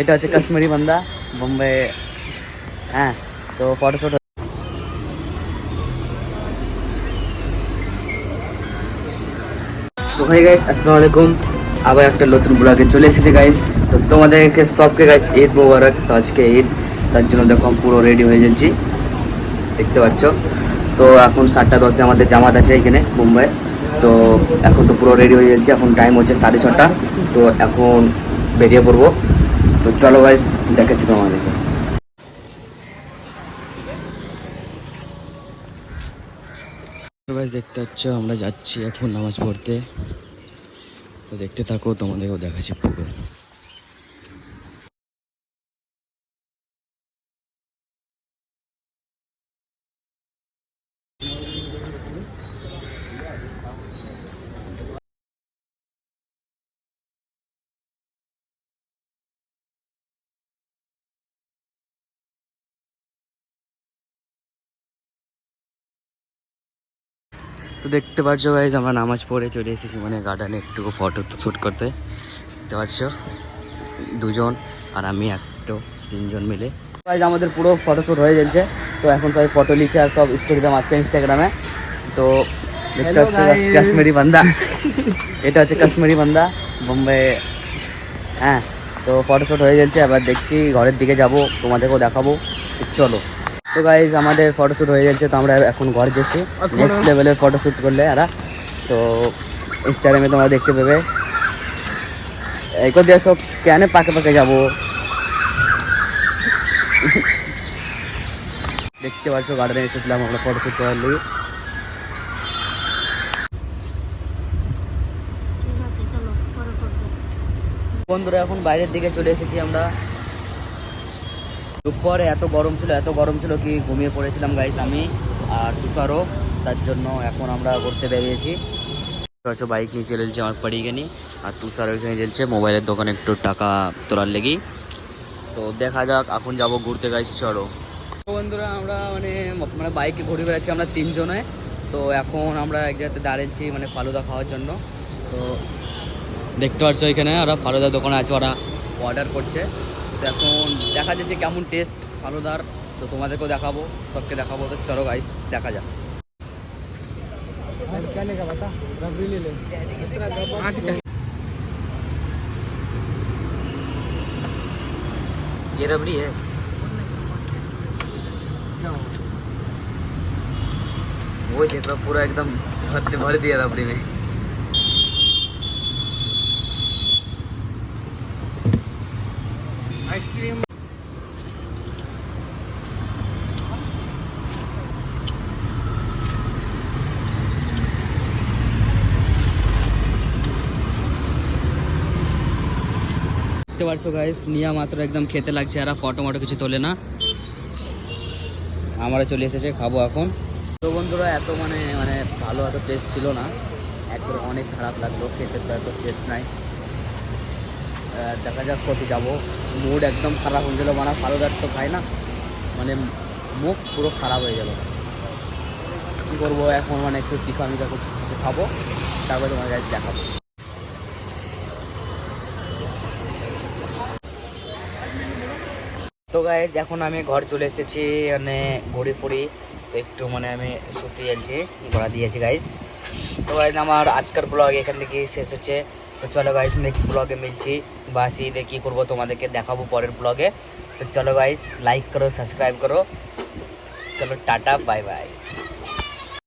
এটা হচ্ছে কাশ্মীরি বান্দা বোম্বে। হ্যাঁ, তো ফটোশ্যুট। তো ভাই গাইস, আসসালামু আলাইকুম। আবার একটা নতুন ব্লগে চলে এসেছে গাইস। তো তোমাদেরকে সবকে গাইস ঈদ মোবারক। তো আজকে ঈদ, তার জন্য দেখো আমি পুরো রেডি হয়ে যাচ্ছি, দেখতে পাচ্ছ। তো এখন 7:10 আমাদের জামাত আছে এখানে মুম্বাই। তো এখন তো পুরো রেডি হয়ে যাচ্ছে, এখন টাইম হচ্ছে 6:30। তো এখন বেরিয়ে পড়বো। তো চলো গাইস, দেখাচ্ছি তোমাদেরকে। তো গাইস দেখতে পাচ্ছ আমরা যাচ্ছি এখন নামাজ পড়তে। তো দেখতে থাকো, তোমাদেরকেও দেখাচ্ছি পুরো। তো দেখতে পাচ্ছ গাইজ আমরা নামাজ পড়ে চলে এসেছি মানে গার্ডেনে একটু ফটো শ্যুট করতে। দেখতে পাচ্ছ দুজন আর আমি একটু, তিনজন মিলে গাইজ আমাদের পুরো ফটোশ্যুট হয়ে যাচ্ছে। তো এখন সবাই ফটো লিখছে আর সব স্টোরিতে মারছে ইনস্টাগ্রামে। তো দেখতে হচ্ছে কাশ্মীরি বান্দা। এটা হচ্ছে কাশ্মীরি বান্দা বোম্বে। হ্যাঁ, তো ফটোশ্যুট হয়ে যাচ্ছে, এবার দেখছি ঘরের দিকে যাব, তোমাদেরকেও দেখাবো। চলো। তো গাইজ আমাদের ফটোশ্যুট হয়ে যাচ্ছে, তো আমরা এখন ঘরে যাচ্ছি নেক্সট লেভেলের ফটোশ্যুট করলে এরা। তো ইনস্টাগ্রামে তোমরা দেখতে পাবে। এই দিয়ে সব কেন পাকে পাকে যাবো। দেখতে পাচ্ছ গার্ডেনে এসেছিলাম আমরা ফটোশ্যুট করার লিগে। বন্ধুরা এখন বাইরের দিকে চলে এসেছি আমরা। দুপুরে এত গরম ছিল কি ঘুমিয়ে পড়েছিলাম গাইস আমি আর তুষারও। তার জন্য এখন আমরা ঘুরতে বেরিয়েছি। বাইক নিয়ে চলে যাচ্ছে আমার পড়িয়ে নিয়ে, আর তুষার ওইখানে চলছে মোবাইলের দোকানে একটু টাকা তোলার লেগে। তো দেখা যাক, এখন যাব ঘুরতে গাইস, চলো। বন্ধুরা আমরা মানে বাইকে ঘুরে বেড়াচ্ছি আমরা তিনজনে। তো এখন আমরা এক জায়গাতে দাঁড়িয়েছি মানে ফালুদা খাওয়ার জন্য। তো দেখতে পাচ্ছ এখানে ওরা ফালুদার দোকানে আছে, ওরা অর্ডার করছে। তো এখন দেখা যাচ্ছে কেমন টেস্ট ফালুদার। তো তোমাদেরকেও দেখাবো, সবকে দেখাবো। তো চলো গাইস দেখা যাক। ये रबड़ी है, वो देख रहा पूरा एकदम भर दिया रबड़ी में। आइसक्रीम দেখতে পাচ্ছ গাইস, নিয়া মাত্র একদম খেতে লাগছে, আর ফটো কিছু তোলে না। আমরা চলে এসেছে, খাবো এখন। তো বন্ধুরা এত মানে ভালো এত টেস্ট ছিল না, একবার অনেক খারাপ লাগলো খেতে, তো এত টেস্ট নাই। দেখা যাক কত যাবো। মুড একদম খারাপ হয়ে গেলো, মানে ফালুদার তো খাই না, মানে মুখ পুরো খারাপ হয়ে গেল। কী করবো এখন, মানে একটু টিকা মিকা কিছু খাবো, তারপরে তোমার কাছে দেখাবো। তো গাইজ এখন আমি ঘর চলে এসেছি, মানে ঘুরি ফুরি। তো একটু মানে আমি শুতে এলছি, ঘোরা দিয়েছি গাইজ। তো গাইজ আমার আজকের ব্লগ এখান থেকে শেষ হচ্ছে। তো চলো গাইজ নেক্সট ব্লগে মিলছি, বাস ঈদে কী করবো তোমাদেরকে দেখাবো পরের ব্লগে। তো চলো গাইজ লাইক করো, সাবস্ক্রাইব করো। চলো টাটা, বাই বাই।